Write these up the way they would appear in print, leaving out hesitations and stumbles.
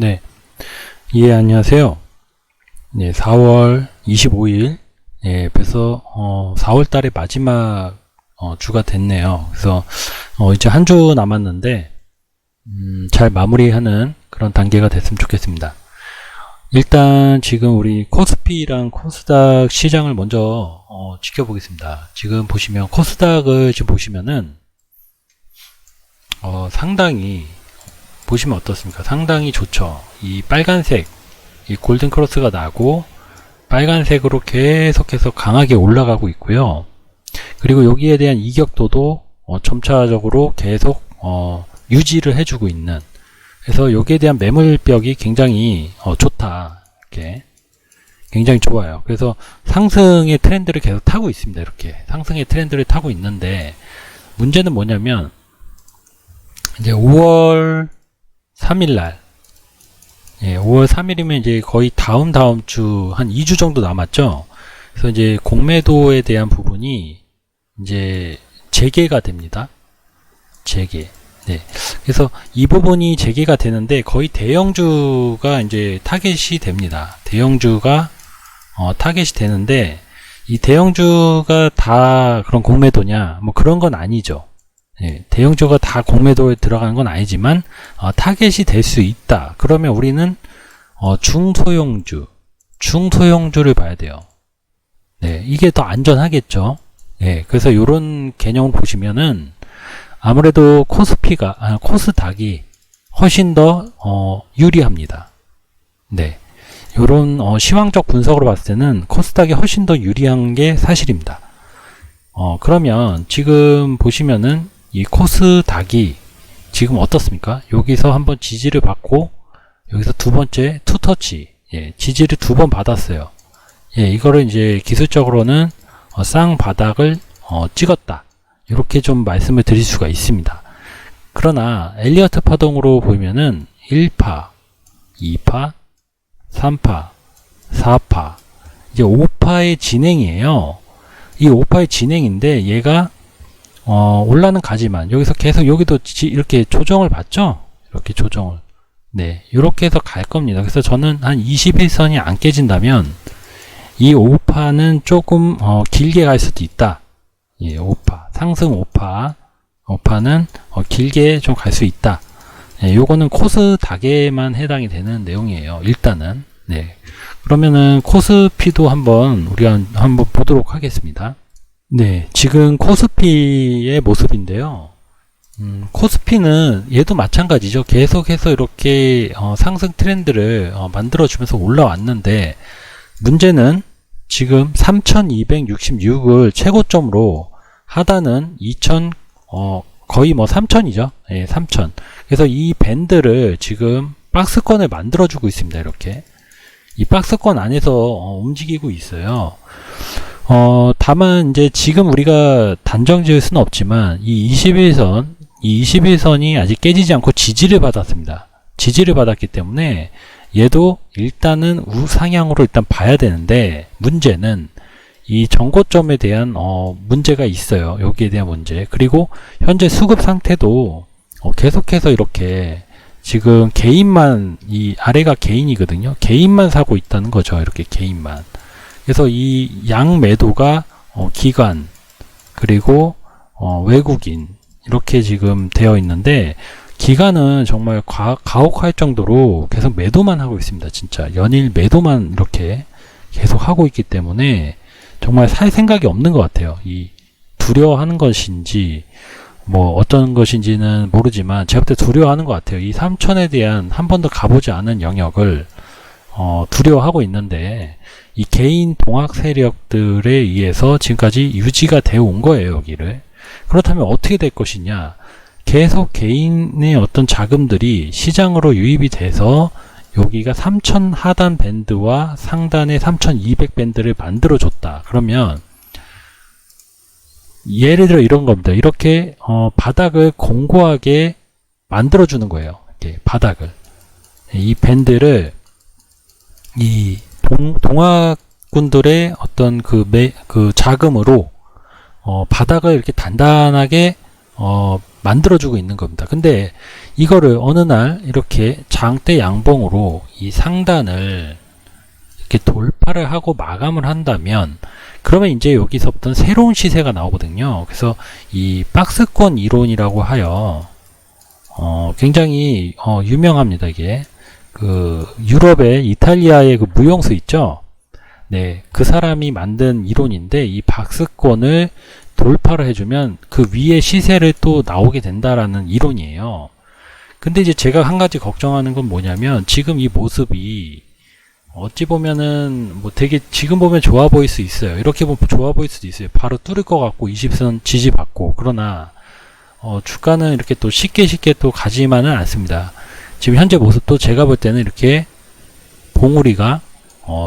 네. 예, 안녕하세요. 네, 4월 25일. 예, 벌써, 4월 달의 마지막, 주가 됐네요. 그래서, 이제 한 주 남았는데, 잘 마무리하는 그런 단계가 됐으면 좋겠습니다. 일단, 지금 우리 코스피랑 코스닥 시장을 먼저, 지켜보겠습니다. 지금 보시면, 코스닥을 지금 보시면은, 상당히, 보시면 어떻습니까? 상당히 좋죠. 이 빨간색, 이 골든 크로스가 나고 빨간색으로 계속해서 강하게 올라가고 있고요. 그리고 여기에 대한 이격도도 점차적으로 계속 유지를 해주고 있는. 그래서 여기에 대한 매물벽이 굉장히 좋다. 이렇게 굉장히 좋아요. 그래서 상승의 트렌드를 계속 타고 있습니다. 이렇게 상승의 트렌드를 타고 있는데 문제는 뭐냐면 이제 5월 3일날, 예, 5월 3일이면 이제 거의 다음 주 한 2주 정도 남았죠. 그래서 이제 공매도에 대한 부분이 이제 재개가 됩니다. 재개. 네. 그래서 이 부분이 재개가 되는데 거의 대형주가 이제 타겟이 됩니다. 대형주가 타겟이 되는데 이 대형주가 다 그런 공매도냐? 뭐 그런 건 아니죠. 예, 대형주가 다 공매도에 들어가는 건 아니지만 타겟이 될 수 있다. 그러면 우리는 중소형주를 봐야 돼요. 네, 이게 더 안전하겠죠. 예, 그래서 이런 개념을 보시면은 아무래도 코스닥이 훨씬 더 유리합니다. 네, 이런 시황적 분석으로 봤을 때는 코스닥이 훨씬 더 유리한 게 사실입니다. 그러면 지금 보시면은 이 코스닥이 지금 어떻습니까? 여기서 한번 지지를 받고 여기서 두 번째 투터치, 예, 지지를 2번 받았어요. 예, 이거를 이제 기술적으로는 쌍바닥을 찍었다. 이렇게 좀 말씀을 드릴 수가 있습니다. 그러나 엘리어트 파동으로 보면은 1파, 2파, 3파, 4파, 이제 5파의 진행이에요. 이 5파의 진행인데 얘가 올라는 가지만 여기서 계속 여기도 이렇게 조정을 받죠. 이렇게 조정을, 네, 이렇게 해서 갈 겁니다. 그래서 저는 한 21선이 안 깨진다면 이 5파는 조금 길게 갈 수도 있다. 예, 5파 상승 5파는 길게 좀 갈 수 있다. 예, 요거는 코스닥에만 해당이 되는 내용이에요. 일단은. 네, 그러면은 코스피도 우리가 한번 보도록 하겠습니다. 네, 지금 코스피의 모습인데요. 코스피는 얘도 마찬가지죠. 계속해서 이렇게 상승 트렌드를 만들어주면서 올라왔는데 문제는 지금 3266을 최고점으로 하단은 2000, 거의 뭐 3000이죠. 예, 3000. 그래서 이 밴드를 지금 박스권을 만들어주고 있습니다. 이렇게. 이 박스권 안에서 움직이고 있어요. 다만 이제 지금 우리가 단정 지을 수는 없지만 이 21선이 아직 깨지지 않고 지지를 받았습니다. 지지를 받았기 때문에 얘도 일단은 우상향으로 일단 봐야 되는데 문제는 이 전고점에 대한 문제가 있어요. 여기에 대한 문제. 그리고 현재 수급 상태도 계속해서 이렇게 지금 개인만, 이 아래가 개인이거든요. 개인만 사고 있다는 거죠. 이렇게 개인만. 그래서 이 양매도가 기관 그리고 외국인 이렇게 지금 되어 있는데 기관은 정말 가혹할 정도로 계속 매도만 하고 있습니다. 진짜 연일 매도만 이렇게 계속 하고 있기 때문에 정말 살 생각이 없는 것 같아요. 이 두려워하는 것인지 뭐 어떤 것인지는 모르지만 제가 볼 때 두려워하는 것 같아요. 이 3000에 대한 한 번도 가보지 않은 영역을 두려워하고 있는데 이 개인 동학 세력들에 의해서 지금까지 유지가 되어 온 거예요. 여기를. 그렇다면 어떻게 될 것이냐, 계속 개인의 어떤 자금들이 시장으로 유입이 돼서 여기가 3000 하단 밴드와 상단의 3200 밴드를 만들어 줬다. 그러면 예를 들어 이런 겁니다. 이렇게 바닥을 공고하게 만들어 주는 거예요. 이렇게 바닥을, 이 밴드를 이 동학군들의 어떤 그 자금으로 바닥을 이렇게 단단하게 만들어주고 있는 겁니다. 근데 이거를 어느 날 이렇게 장대 양봉으로 이 상단을 이렇게 돌파를 하고 마감을 한다면, 그러면 이제 여기서부터 새로운 시세가 나오거든요. 그래서 이 박스권 이론이라고 하여 굉장히 유명합니다. 이게 그 유럽의 이탈리아의 그 무용수 있죠. 네, 그 사람이 만든 이론인데, 이 박스권을 돌파를 해주면 그 위에 시세를 또 나오게 된다라는 이론이에요. 근데 이제 제가 한 가지 걱정하는 건 뭐냐면, 지금 이 모습이 어찌 보면은 뭐 되게 지금 보면 좋아 보일 수 있어요. 이렇게 보면 좋아 보일 수도 있어요. 바로 뚫을 것 같고 20선 지지받고. 그러나 주가는 이렇게 또 쉽게 또 가지만은 않습니다. 지금 현재 모습도 제가 볼 때는 이렇게 봉우리가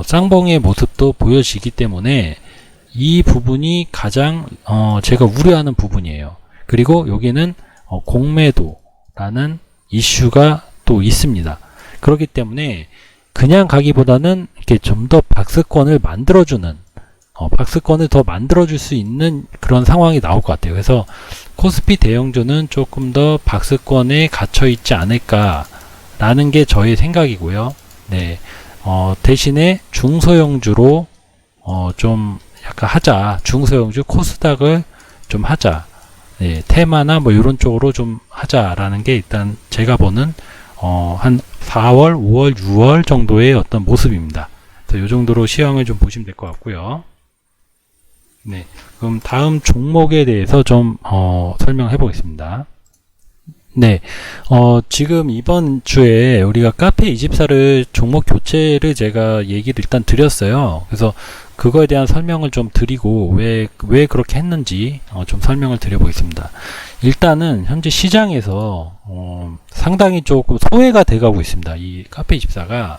쌍봉의 모습도 보여지기 때문에 이 부분이 가장 제가 우려하는 부분이에요. 그리고 여기는 공매도라는 이슈가 또 있습니다. 그렇기 때문에 그냥 가기보다는 이렇게 좀 더 박스권을 만들어주는, 박스권을 더 만들어줄 수 있는 그런 상황이 나올 것 같아요. 그래서 코스피 대형주는 조금 더 박스권에 갇혀 있지 않을까라는 게 저의 생각이고요. 네, 대신에 중소형주로 좀 약간 하자. 중소형주 코스닥을 좀 하자. 네, 테마나 뭐 이런 쪽으로 좀 하자라는 게 일단 제가 보는 한 4월, 5월, 6월 정도의 어떤 모습입니다. 이 정도로 시황을 좀 보시면 될 것 같고요. 네, 그럼 다음 종목에 대해서 좀 설명해 보겠습니다. 네, 지금 이번 주에 우리가 카페24를 종목 교체를 제가 얘기를 일단 드렸어요. 그래서 그거에 대한 설명을 좀 드리고 왜 그렇게 했는지 좀 설명을 드려보겠습니다. 일단은 현재 시장에서 상당히 조금 소외가 돼가고 있습니다. 이 카페24가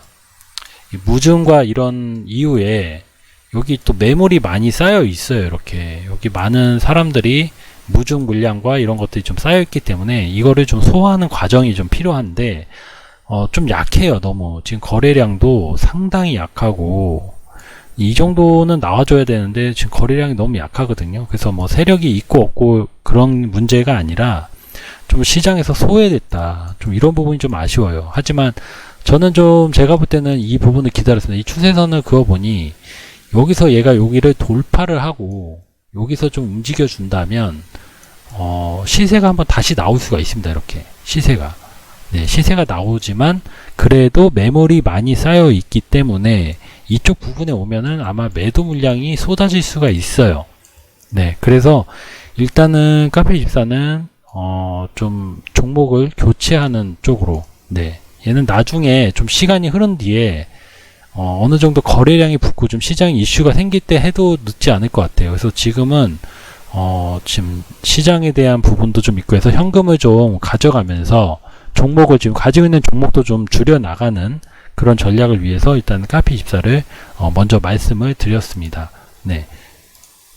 무증과 이런 이후에 여기 또 매물이 많이 쌓여 있어요. 이렇게 여기 많은 사람들이 무증 물량과 이런 것들이 좀 쌓여 있기 때문에 이거를 좀 소화하는 과정이 좀 필요한데 좀 약해요. 너무 지금 거래량도 상당히 약하고 이 정도는 나와줘야 되는데 지금 거래량이 너무 약하거든요. 그래서 뭐 세력이 있고 없고 그런 문제가 아니라 좀 시장에서 소외됐다. 좀 이런 부분이 좀 아쉬워요. 하지만 저는 좀 제가 볼 때는 이 부분을 기다렸습니다. 이 추세선을 그어보니 여기서 얘가 여기를 돌파를 하고 여기서 좀 움직여 준다면 시세가 한번 다시 나올 수가 있습니다. 이렇게 시세가 시세가 나오지만 그래도 매물이 많이 쌓여 있기 때문에 이쪽 부분에 오면은 아마 매도 물량이 쏟아질 수가 있어요. 네, 그래서 일단은 카페24는 좀 종목을 교체하는 쪽으로, 네, 얘는 나중에 좀 시간이 흐른 뒤에 어느 정도 거래량이 붙고 좀 시장 이슈가 생길 때 해도 늦지 않을 것 같아요. 그래서 지금은 지금 시장에 대한 부분도 좀 있고 해서 현금을 좀 가져가면서 종목을 지금 가지고 있는 종목도 좀 줄여 나가는 그런 전략을 위해서 일단 카페24를 먼저 말씀을 드렸습니다. 네.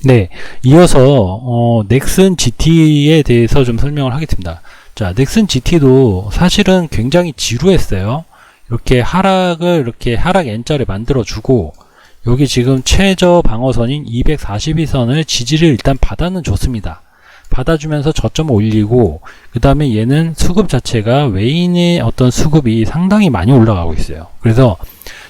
네. 이어서 넥슨 GT에 대해서 좀 설명을 하겠습니다. 자, 넥슨 GT도 사실은 굉장히 지루했어요. 이렇게 이렇게 하락 N자를 만들어 주고 여기 지금 최저 방어선인 242선을 지지를 일단 받아는 줬습니다. 받아주면서 저점 올리고 그 다음에 얘는 수급 자체가 외인의 어떤 수급이 상당히 많이 올라가고 있어요. 그래서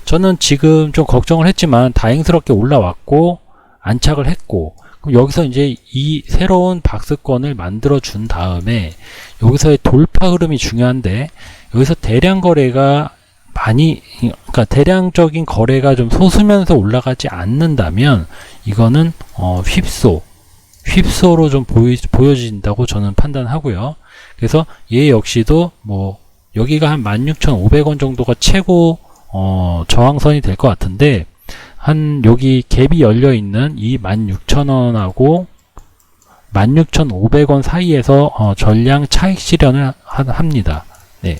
저는 지금 좀 걱정을 했지만 다행스럽게 올라왔고 안착을 했고 그럼 여기서 이제 이 새로운 박스권을 만들어 준 다음에 여기서의 돌파 흐름이 중요한데 여기서 대량 거래가 그러니까 대량적인 거래가 좀 솟으면서 올라가지 않는다면 이거는 휩소로 좀 보여진다고 저는 판단하고요. 그래서 얘 역시도 뭐 여기가 한 16,500원 정도가 최고 저항선이 될 것 같은데 한 여기 갭이 열려 있는 이 16,000원하고 16,500원 사이에서 전량 차익 실현을 합니다. 네.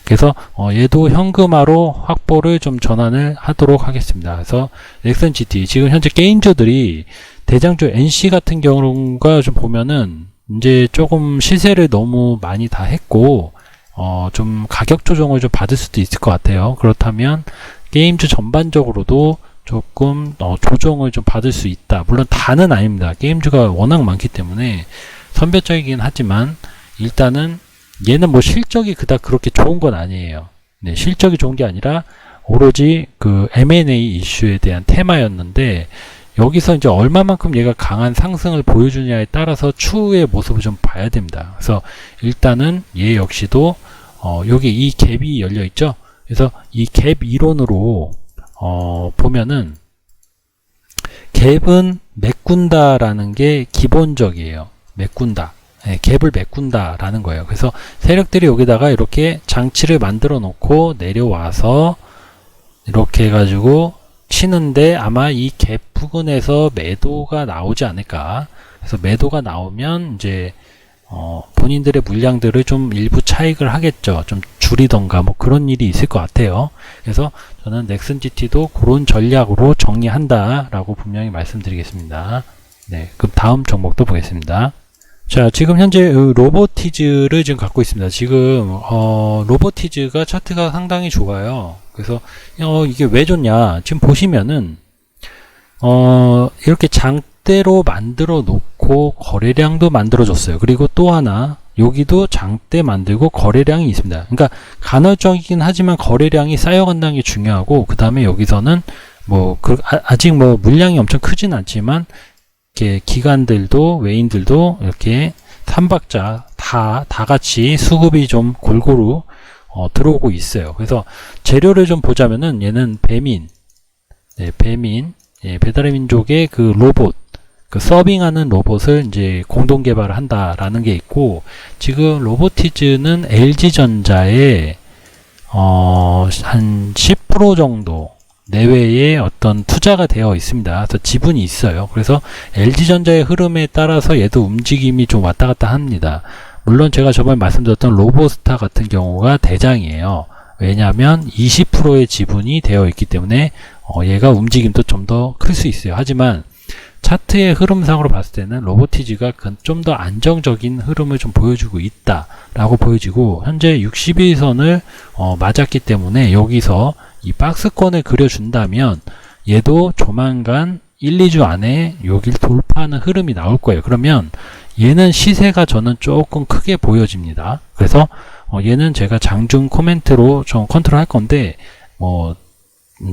그래서 얘도 현금화로 확보를 좀 전환을 하도록 하겠습니다. 그래서 넥슨 GT 지금 현재 게임주들이 대장주 NC 같은 경우가 좀 보면은 이제 조금 시세를 너무 많이 다 했고 좀 가격 조정을 좀 받을 수도 있을 것 같아요. 그렇다면 게임주 전반적으로도 조금 조정을 좀 받을 수 있다. 물론 다는 아닙니다. 게임주가 워낙 많기 때문에 선별적이긴 하지만 일단은 얘는 뭐 실적이 그닥 그렇게 좋은 건 아니에요. 네, 실적이 좋은 게 아니라 오로지 그 M&A 이슈에 대한 테마였는데, 여기서 이제 얼마만큼 얘가 강한 상승을 보여주냐에 따라서 추후의 모습을 좀 봐야 됩니다. 그래서 일단은 얘 역시도 여기 이 갭이 열려 있죠. 그래서 이 갭 이론으로 보면은 갭은 메꾼다라는 게 기본적이에요. 메꾼다. 네, 갭을 메꾼다라는 거예요. 그래서 세력들이 여기다가 이렇게 장치를 만들어 놓고 내려와서 이렇게 해가지고 치는데 아마 이 갭 부근에서 매도가 나오지 않을까. 그래서 매도가 나오면 이제 본인들의 물량들을 좀 일부 차익을 하겠죠. 좀 줄이던가 뭐 그런 일이 있을 것 같아요. 그래서 저는 넥슨GT도 그런 전략으로 정리한다라고 분명히 말씀드리겠습니다. 네, 그럼 다음 종목도 보겠습니다. 자, 지금 현재 로보티즈를 지금 갖고 있습니다. 지금 로보티즈가 차트가 상당히 좋아요. 그래서 이게 왜 좋냐? 지금 보시면은 이렇게 장대로 만들어 놓고 거래량도 만들어 줬어요. 그리고 또 하나 여기도 장대 만들고 거래량이 있습니다. 그러니까 간헐적이긴 하지만 거래량이 쌓여간다는 게 중요하고, 그 다음에 여기서는 뭐 아직 뭐 물량이 엄청 크진 않지만 이렇게 기관들도 외인들도 이렇게 3박자 다 같이 수급이 좀 골고루 들어오고 있어요. 그래서 재료를 좀 보자면은 얘는 배민, 네, 배민, 예, 배달의 민족의 그 로봇, 그 서빙하는 로봇을 이제 공동 개발을 한다라는 게 있고, 지금 로보티즈는 LG전자에 한 10% 정도 내외의 어떤 투자가 되어 있습니다. 그래서 지분이 있어요. 그래서 LG전자의 흐름에 따라서 얘도 움직임이 좀 왔다 갔다 합니다. 물론 제가 저번에 말씀드렸던 로보스타 같은 경우가 대장이에요. 왜냐하면 20%의 지분이 되어 있기 때문에 얘가 움직임도 좀 더 클 수 있어요. 하지만 차트의 흐름상으로 봤을 때는 로보티즈가 좀 더 안정적인 흐름을 좀 보여주고 있다라고 보여지고, 현재 60일선을 맞았기 때문에 여기서 이 박스권을 그려준다면 얘도 조만간 1, 2주 안에 여길 돌파하는 흐름이 나올 거예요. 그러면 얘는 시세가 저는 조금 크게 보여집니다. 그래서 얘는 제가 장중 코멘트로 좀 컨트롤 할 건데 뭐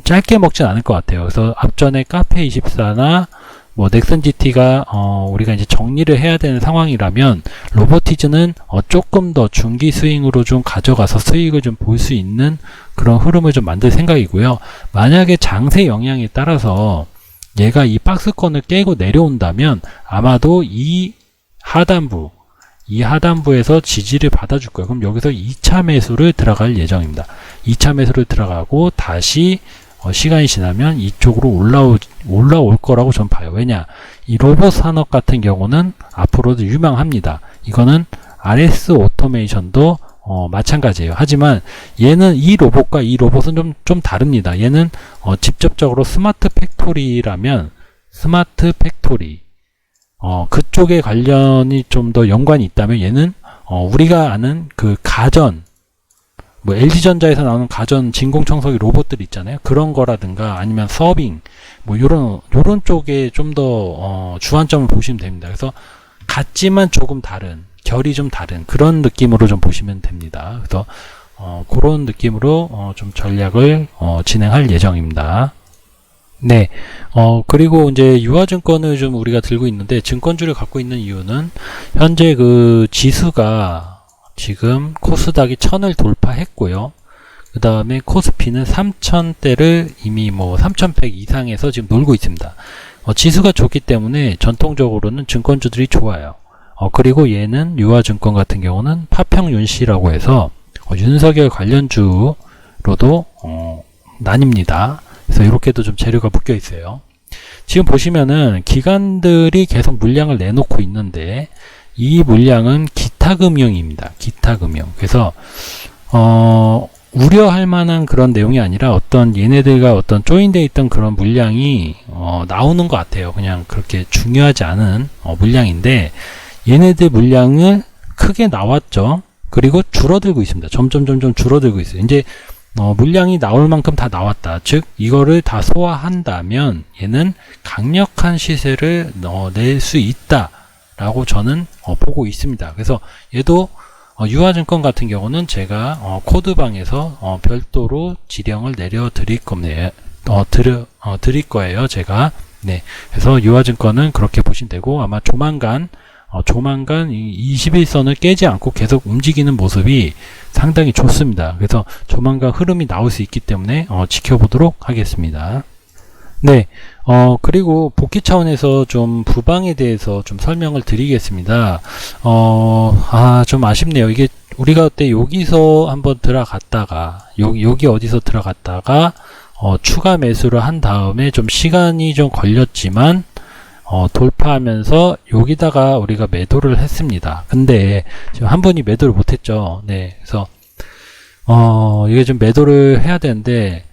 짧게 먹진 않을 것 같아요. 그래서 앞전에 카페24나 뭐 넥슨GT가 우리가 이제 정리를 해야 되는 상황이라면 로보티즈는 조금 더 중기 스윙으로 좀 가져가서 수익을 좀 볼 수 있는 그런 흐름을 좀 만들 생각이고요. 만약에 장세 영향에 따라서 얘가 이 박스권을 깨고 내려온다면 아마도 이 하단부에서 지지를 받아줄 거예요. 그럼 여기서 2차 매수를 들어갈 예정입니다. 2차 매수를 들어가고 다시 시간이 지나면 이쪽으로 올라올 거라고 저는 봐요. 왜냐? 이 로봇 산업 같은 경우는 앞으로도 유망합니다. 이거는 RS 오토메이션도 마찬가지예요. 하지만 얘는 이 로봇과 이 로봇은 좀 다릅니다. 얘는 직접적으로 스마트 팩토리라면 스마트 팩토리 그쪽에 관련이 좀 더 연관이 있다면 얘는 우리가 아는 그 가전, 뭐 LG전자에서 나오는 가전 진공청소기 로봇들 있잖아요. 그런 거라든가 아니면 서빙 뭐 요런 쪽에 좀 더 주안점을 보시면 됩니다. 그래서 같지만 조금 다른, 결이 좀 다른 그런 느낌으로 좀 보시면 됩니다. 그래서 그런 느낌으로 좀 전략을 진행할 예정입니다. 네, 그리고 이제 유화증권을 좀 우리가 들고 있는데, 증권주를 갖고 있는 이유는 현재 그 지수가 지금 코스닥이 1000을 돌파했고요. 그 다음에 코스피는 3000대를 이미 뭐 3100 이상에서 지금 놀고 있습니다. 지수가 좋기 때문에 전통적으로는 증권주들이 좋아요. 그리고 얘는 유화증권 같은 경우는 파평윤씨라고 해서 윤석열 관련주로도 나뉩니다. 그래서 이렇게도 좀 재료가 묶여 있어요. 지금 보시면은 기관들이 계속 물량을 내놓고 있는데 이 물량은 기타금융입니다. 기타금융. 그래서 우려할 만한 그런 내용이 아니라 어떤 얘네들과 어떤 조인되어 있던 그런 물량이 나오는 것 같아요. 그냥 그렇게 중요하지 않은 물량인데 얘네들 물량을 크게 나왔죠. 그리고 줄어들고 있습니다. 점점 줄어들고 있어요. 이제 물량이 나올 만큼 다 나왔다. 즉 이거를 다 소화한다면 얘는 강력한 시세를 낼 수 있다 라고 저는 보고 있습니다. 그래서 얘도 유화증권 같은 경우는 제가 코드방에서 별도로 지령을 내려 드릴 겁니다. 드릴 거예요, 제가. 네. 그래서 유화증권은 그렇게 보시면 되고, 아마 조만간 이 21선을 깨지 않고 계속 움직이는 모습이 상당히 좋습니다. 그래서 조만간 흐름이 나올 수 있기 때문에 지켜보도록 하겠습니다. 네. 그리고 복귀 차원에서 좀 부방에 대해서 좀 설명을 드리겠습니다. 좀 아쉽네요. 이게 우리가 그때 여기서 한번 들어갔다가, 여기 어디서 들어갔다가, 추가 매수를 한 다음에 좀 시간이 좀 걸렸지만, 돌파하면서 여기다가 우리가 매도를 했습니다. 근데 지금 한 분이 매도를 못했죠. 네. 그래서, 이게 좀 매도를 해야 되는데,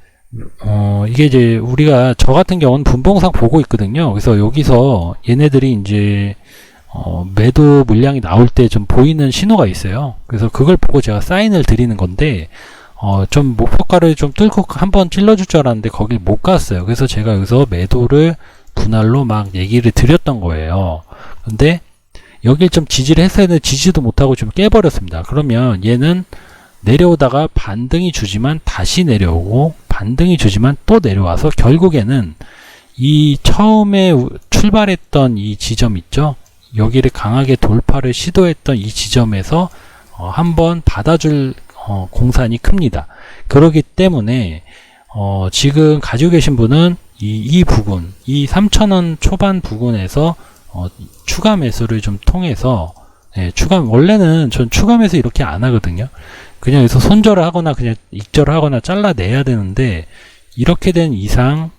이게 이제 우리가 저 같은 경우는 분봉상 보고 있거든요. 그래서 여기서 얘네들이 이제 매도 물량이 나올 때 좀 보이는 신호가 있어요. 그래서 그걸 보고 제가 사인을 드리는 건데 좀 목표가를 좀 뚫고 한번 찔러줄 줄 알았는데 거길 못 갔어요. 그래서 제가 여기서 매도를 분할로 막 얘기를 드렸던 거예요. 근데 여길 좀 지지를 했어야 되는데 지지도 못하고 좀 깨버렸습니다. 그러면 얘는 내려오다가 반등이 주지만 다시 내려오고 반등이 주지만 또 내려와서 결국에는 이 처음에 출발했던 이 지점 있죠? 여기를 강하게 돌파를 시도했던 이 지점에서 한번 받아줄 공산이 큽니다. 그렇기 때문에 지금 가지고 계신 분은 이 부분, 이 3,000원 초반 부근에서 추가 매수를 좀 통해서 원래는 전 추가 매수 이렇게 안 하거든요. 그냥 여기서 손절을 하거나 그냥 익절을 하거나 잘라내야 되는데 이렇게 된 이상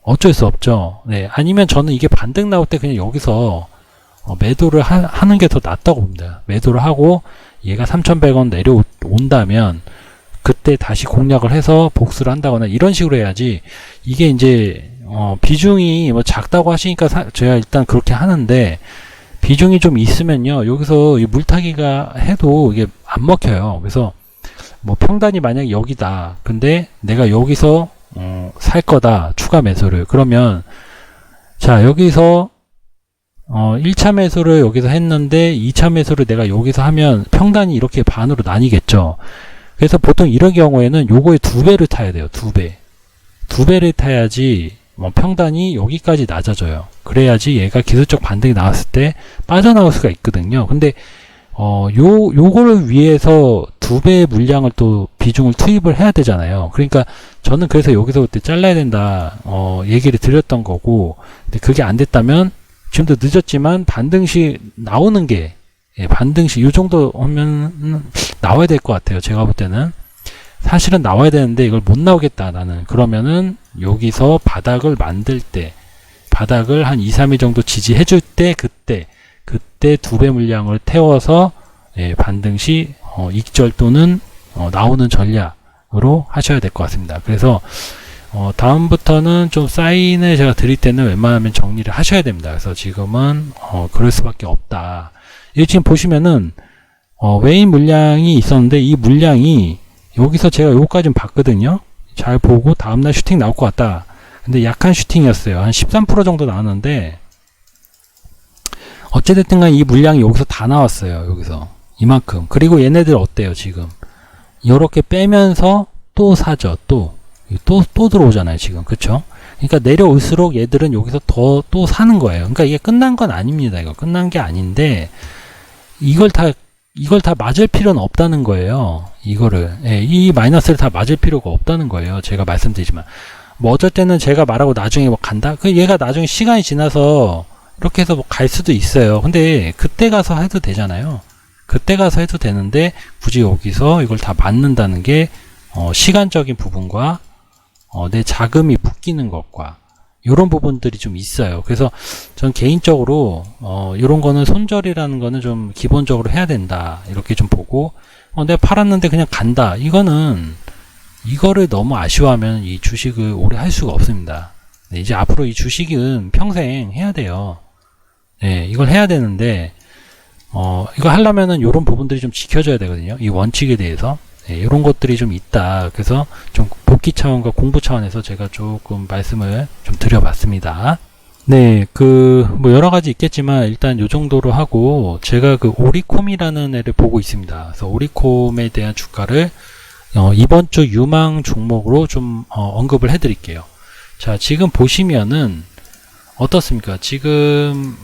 어쩔 수 없죠. 네, 아니면 저는 이게 반등 나올 때 그냥 여기서 매도를 하는 게 더 낫다고 봅니다. 매도를 하고 얘가 3,100원 내려온다면 그때 다시 공략을 해서 복수를 한다거나 이런 식으로 해야지. 이게 이제 비중이 뭐 작다고 하시니까 제가 일단 그렇게 하는데 비중이 좀 있으면요 여기서 이 물타기가 해도 이게 안 먹혀요. 그래서 뭐 평단이 만약 여기다. 근데 내가 여기서 살 거다. 추가 매수를. 그러면 자 여기서 1차 매수를 여기서 했는데 2차 매수를 내가 여기서 하면 평단이 이렇게 반으로 나뉘겠죠. 그래서 보통 이런 경우에는 요거의 2배를 타야 돼요. 2배. 2배를 타야지 평단이 여기까지 낮아져요. 그래야지 얘가 기술적 반등이 나왔을 때 빠져나올 수가 있거든요. 근데 요거를 위해서 2배의 물량을 또 비중을 투입을 해야 되잖아요. 그러니까 저는 그래서 여기서 그때 잘라야 된다 얘기를 드렸던 거고, 근데 그게 안 됐다면 지금도 늦었지만 반등시 나오는 게 반등시 요 정도 하면 나와야 될 것 같아요. 제가 볼 때는 사실은 나와야 되는데 이걸 못 나오겠다 나는. 그러면은 여기서 바닥을 만들 때, 바닥을 한 2, 3일 정도 지지해 줄 때 그때 2배 물량을 태워서 반등시 익절 또는 나오는 전략으로 하셔야 될 것 같습니다. 그래서 다음부터는 좀 사인을 제가 드릴 때는 웬만하면 정리를 하셔야 됩니다. 그래서 지금은 그럴 수밖에 없다. 여기 지금 보시면은 외인 물량이 있었는데 이 물량이 여기서 제가 요거까지 봤거든요. 잘 보고 다음날 슈팅 나올 것 같다. 근데 약한 슈팅이었어요. 한 13% 정도 나왔는데 어찌됐든 간 이 물량이 여기서 다 나왔어요. 여기서 이만큼. 그리고 얘네들 어때요 지금? 이렇게 빼면서 또 사죠. 또 들어오잖아요 지금. 그쵸? 그러니까 내려올수록 얘들은 여기서 또 사는 거예요. 그러니까 이게 끝난 건 아닙니다. 이거 끝난 게 아닌데 이걸 다 맞을 필요는 없다는 거예요. 이거를. 이 마이너스를 다 맞을 필요가 없다는 거예요. 제가 말씀드리지만. 뭐 어쩔 때는 제가 말하고 나중에 뭐 간다? 얘가 나중에 시간이 지나서 이렇게 해서 뭐 갈 수도 있어요. 근데 그때 가서 해도 되잖아요. 그때 가서 해도 되는데 굳이 여기서 이걸 다 맞는다는 게 시간적인 부분과 내 자금이 묶이는 것과 이런 부분들이 좀 있어요. 그래서 전 개인적으로 이런 거는 손절이라는 거는 좀 기본적으로 해야 된다 이렇게 좀 보고 내가 팔았는데 그냥 간다 이거를 너무 아쉬워하면 이 주식을 오래 할 수가 없습니다. 네, 이제 앞으로 이 주식은 평생 해야 돼요. 네, 이걸 해야 되는데 이거 하려면은 이런 부분들이 좀 지켜져야 되거든요. 이 원칙에 대해서. 네, 이런 것들이 좀 있다. 그래서 좀 복귀 차원과 공부 차원에서 제가 조금 말씀을 좀 드려봤습니다. 네, 뭐 여러 가지 있겠지만 일단 요 정도로 하고 제가 그 오리콤이라는 애를 보고 있습니다. 그래서 오리콤에 대한 주가를 이번 주 유망 종목으로 좀 언급을 해 드릴게요. 자, 지금 보시면은 어떻습니까? 지금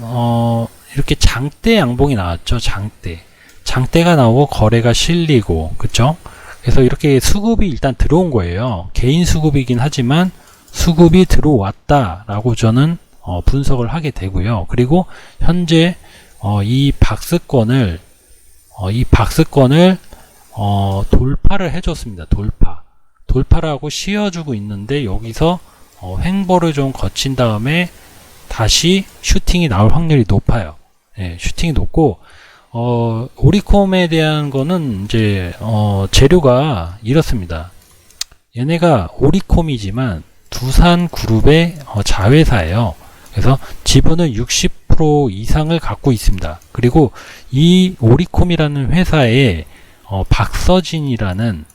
이렇게 장대 양봉이 나왔죠. 장대가 나오고 거래가 실리고, 그쵸? 그래서 이렇게 수급이 일단 들어온 거예요. 개인 수급이긴 하지만 수급이 들어왔다라고 저는 분석을 하게 되고요. 그리고 현재 이 박스권을 돌파를 해줬습니다. 돌파를 하고 씌워주고 있는데 여기서 횡보를 좀 거친 다음에 다시 슈팅이 나올 확률이 높아요. 예, 슈팅이 높고 오리콤에 대한 거는 이제 재료가 이렇습니다. 얘네가 오리콤이지만 두산그룹의 자회사예요. 그래서 지분을 60% 이상을 갖고 있습니다. 그리고 이 오리콤이라는 회사에 박서진이라는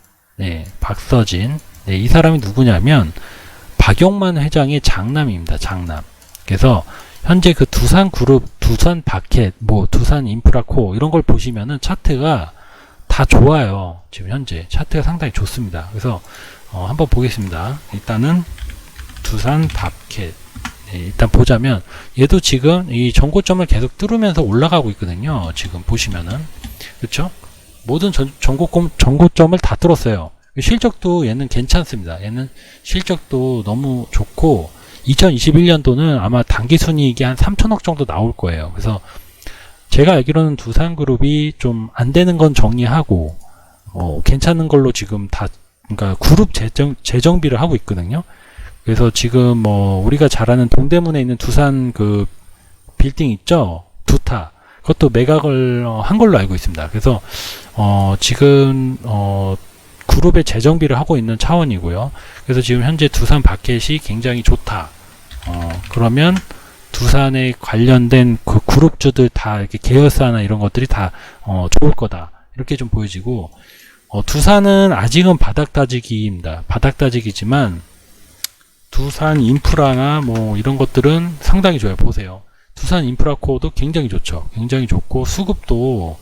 박서진 이 사람이 누구냐면 박용만 회장의 장남입니다. 장남. 그래서 현재 그 두산그룹, 두산바켓, 두산인프라코 이런 걸 보시면은 차트가 다 좋아요. 지금 현재 차트가 상당히 좋습니다. 그래서 한번 보겠습니다. 일단은 두산바켓 일단 보자면 얘도 지금 이 전고점을 계속 뚫으면서 올라가고 있거든요. 지금 보시면은 그렇죠? 모든 전고점을 다 뚫었어요. 실적도 얘는 괜찮습니다. 얘는 실적도 너무 좋고 2021년도는 아마 단기순이익이 한 3천억 정도 나올 거예요. 그래서 제가 알기로는 두산그룹이 좀 안 되는 건 정리하고 괜찮은 걸로 지금 다 그러니까 그룹 재정비를 하고 있거든요. 그래서 지금 우리가 잘 아는 동대문에 있는 두산 그 빌딩 있죠? 두타. 그것도 매각을 한 걸로 알고 있습니다. 그래서 지금 그룹의 재정비를 하고 있는 차원이고요. 그래서 지금 현재 두산 바켓이 굉장히 좋다. 그러면 두산에 관련된 그 그룹주들 다 이렇게 계열사나 이런 것들이 다 좋을 거다. 이렇게 좀 보여지고 두산은 아직은 바닥다지기입니다. 바닥다지기지만 두산 인프라나 이런 것들은 상당히 좋아요. 보세요. 두산 인프라코어도 굉장히 좋죠. 굉장히 좋고 수급도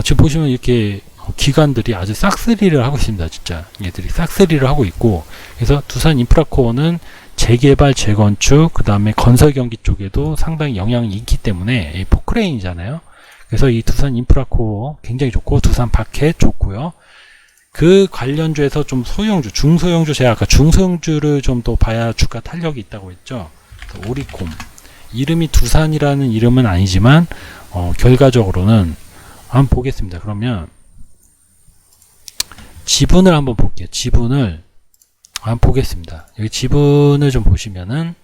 지금 보시면 이렇게 기관들이 아주 싹쓸이를 하고 있습니다. 진짜 얘들이 싹쓸이를 하고 있고 그래서 두산 인프라코어는 재개발, 재건축, 그 다음에 건설 경기 쪽에도 상당히 영향이 있기 때문에 포크레인이잖아요. 그래서 이 두산 인프라코어 굉장히 좋고 두산 바켓 좋고요. 그 관련주에서 좀 소형주, 중소형주 제가 아까 중소형주를 좀 더 봐야 주가 탄력이 있다고 했죠. 오리콤 이름이 두산이라는 이름은 아니지만 결과적으로는 한번 보겠습니다. 그러면 지분을 한번 볼게요. 지분을 한번 보겠습니다. 여기 지분을 좀 보시면은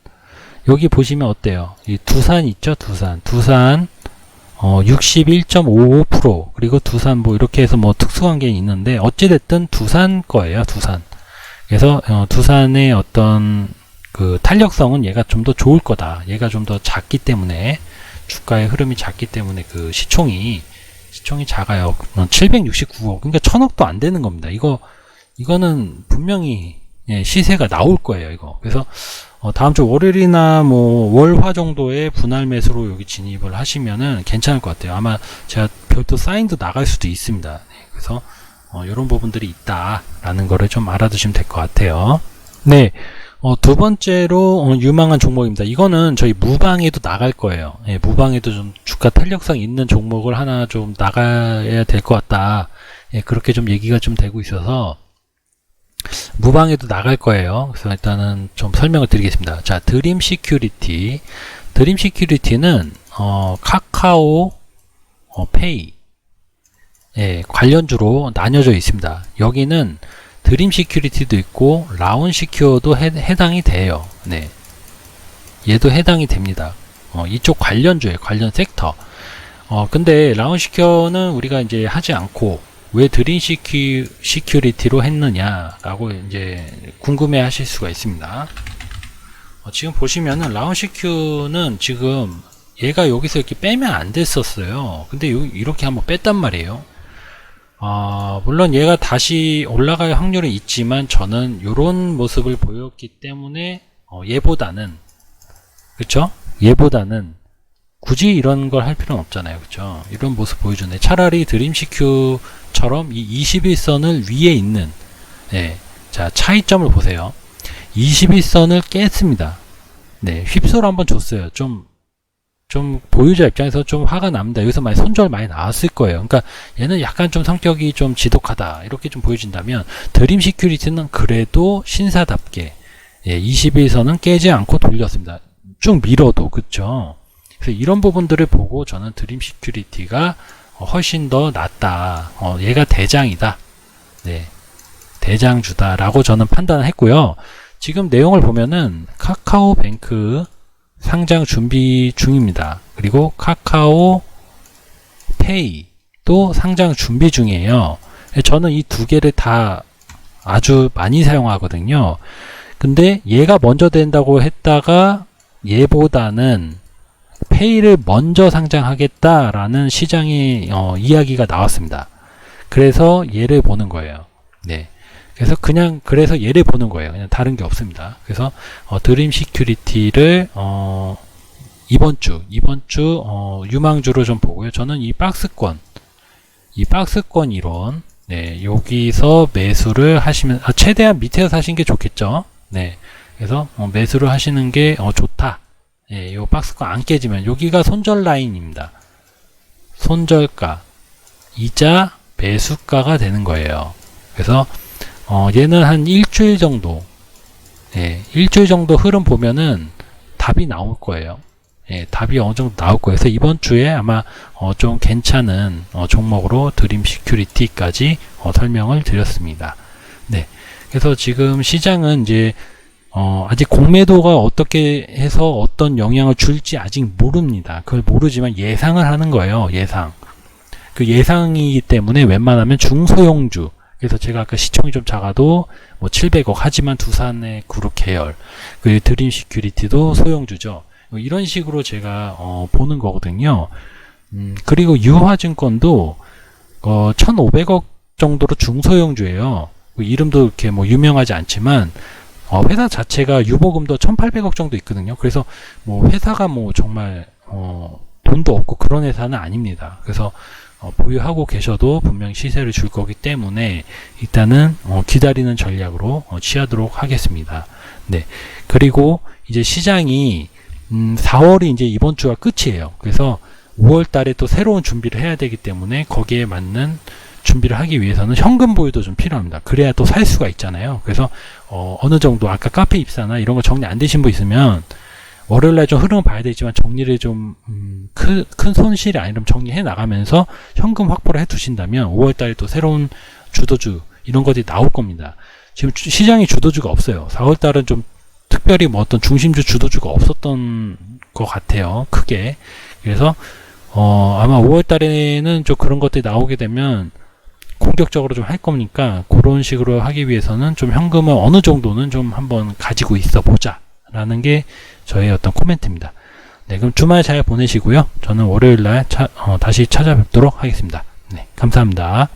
여기 보시면 어때요? 이 두산 있죠? 두산 61.55% 그리고 두산 이렇게 해서 특수한 게 있는데 어찌됐든 두산 거예요. 두산. 그래서 두산의 어떤 그 탄력성은 얘가 좀 더 좋을 거다. 얘가 좀 더 작기 때문에 주가의 흐름이 작기 때문에 그 시총이 작아요. 769억. 그러니까 1000억도 안 되는 겁니다. 이거는 분명히 시세가 나올 거예요. 이거. 그래서 다음 주 월요일이나 월화 정도의 분할 매수로 여기 진입을 하시면은 괜찮을 것 같아요. 아마 제가 별도 사인도 나갈 수도 있습니다. 그래서 이런 부분들이 있다라는 거를 좀 알아두시면 될 것 같아요. 네. 두 번째로 유망한 종목입니다. 이거는 저희 무방에도 나갈 거예요. 무방에도 좀 주가 탄력성 있는 종목을 하나 좀 나가야 될 것 같다. 그렇게 좀 얘기가 좀 되고 있어서 무방에도 나갈 거예요. 그래서 일단은 좀 설명을 드리겠습니다. 자, 드림 시큐리티. 드림 시큐리티는 카카오 페이 관련주로 나뉘어져 있습니다. 여기는 드림 시큐리티도 있고 라운 시큐어도 해당이 돼요. 네. 얘도 해당이 됩니다. 이쪽 관련주에 관련 섹터. 근데 라운 시큐어는 우리가 이제 하지 않고 왜 드림 시큐리티로 했느냐라고 이제 궁금해 하실 수가 있습니다. 지금 보시면은 라운 시큐는 지금 얘가 여기서 이렇게 빼면 안 됐었어요. 근데 이렇게 한번 뺐단 말이에요. 물론 얘가 다시 올라갈 확률은 있지만 저는 이런 모습을 보였기 때문에 얘보다는 그쵸? 얘보다는 굳이 이런 걸 할 필요는 없잖아요. 그쵸? 이런 모습 보여주네. 차라리 드림CQ처럼 이 21선을 위에 있는, 예. 자, 차이점을 보세요. 21선을 깼습니다. 네, 휩소를 한번 줬어요. 좀 보유자 입장에서 좀 화가 납니다. 여기서 많이 손절 많이 나왔을 거예요. 그러니까 얘는 약간 좀 성격이 좀 지독하다. 이렇게 좀 보여진다면 드림 시큐리티는 그래도 신사답게, 예, 21선은 깨지 않고 돌렸습니다. 쭉 밀어도. 그쵸? 그래서 이런 부분들을 보고 저는 드림 시큐리티가 훨씬 더 낫다. 얘가 대장이다. 네. 대장주다라고 저는 판단을 했고요. 지금 내용을 보면은 카카오뱅크 상장 준비 중입니다. 그리고 카카오페이 또 상장 준비 중이에요. 저는 이 두 개를 다 아주 많이 사용하거든요. 근데 얘가 먼저 된다고 했다가 얘보다는 페이를 먼저 상장하겠다라는 시장의 이야기가 나왔습니다. 그래서 얘를 보는 거예요. 네. 그래서 얘를 보는 거예요. 그냥 다른 게 없습니다. 그래서 드림 시큐리티를 이번 주 유망주로 좀 보고요. 저는 이 박스권 이론, 네, 여기서 매수를 하시면 최대한 밑에서 사신 게 좋겠죠. 네, 그래서 매수를 하시는 게 좋다. 예, 요 박스권 안 깨지면 여기가 손절 라인입니다. 손절가 이자 매수가가 되는 거예요. 그래서 얘는 한 일주일 정도, 예, 일주일 정도 흐름 보면은 답이 나올 거예요. 예, 답이 어느 정도 나올 거예요. 그래서 이번 주에 아마 좀 괜찮은 종목으로 드림 시큐리티까지 설명을 드렸습니다. 네, 그래서 지금 시장은 이제 아직 공매도가 어떻게 해서 어떤 영향을 줄지 아직 모릅니다. 그걸 모르지만 예상을 하는 거예요. 예상. 그 예상이기 때문에 웬만하면 중소형주, 그래서 제가 아까 시총이 좀 작아도 뭐 700억 하지만 두산의 그룹 계열, 그 드림 시큐리티도 소형주죠. 이런 식으로 제가 보는 거거든요. 그리고 유화증권도 1,500억 정도로 중소형주예요. 이름도 이렇게 뭐 유명하지 않지만 회사 자체가 유보금도 1,800억 정도 있거든요. 그래서 뭐 회사가 뭐 정말 돈도 없고 그런 회사는 아닙니다. 그래서 보유하고 계셔도 분명히 시세를 줄 거기 때문에 일단은 기다리는 전략으로 취하도록 하겠습니다. 네. 그리고 이제 시장이 4월이 이제 이번 주가 끝이에요. 그래서 5월 달에 또 새로운 준비를 해야 되기 때문에 거기에 맞는 준비를 하기 위해서는 현금 보유도 좀 필요합니다. 그래야 또 살 수가 있잖아요. 그래서 어느 정도 아까 카페 입사나 이런 거 정리 안 되신 분 있으면 월요일날 좀 흐름을 봐야 되지만 정리를 좀 큰 손실이 아니라면 정리해 나가면서 현금 확보를 해 두신다면 5월달에 또 새로운 주도주 이런 것들이 나올 겁니다. 지금 시장에 주도주가 없어요. 4월달은 좀 특별히 뭐 어떤 중심주 주도주가 없었던 것 같아요. 크게. 그래서 아마 5월달에는 좀 그런 것들이 나오게 되면 공격적으로 좀 할 거니까 그런 식으로 하기 위해서는 좀 현금을 어느 정도는 좀 한번 가지고 있어 보자 라는 게 저의 어떤 코멘트입니다. 네, 그럼 주말 잘 보내시고요. 저는 월요일날 다시 찾아뵙도록 하겠습니다. 네, 감사합니다.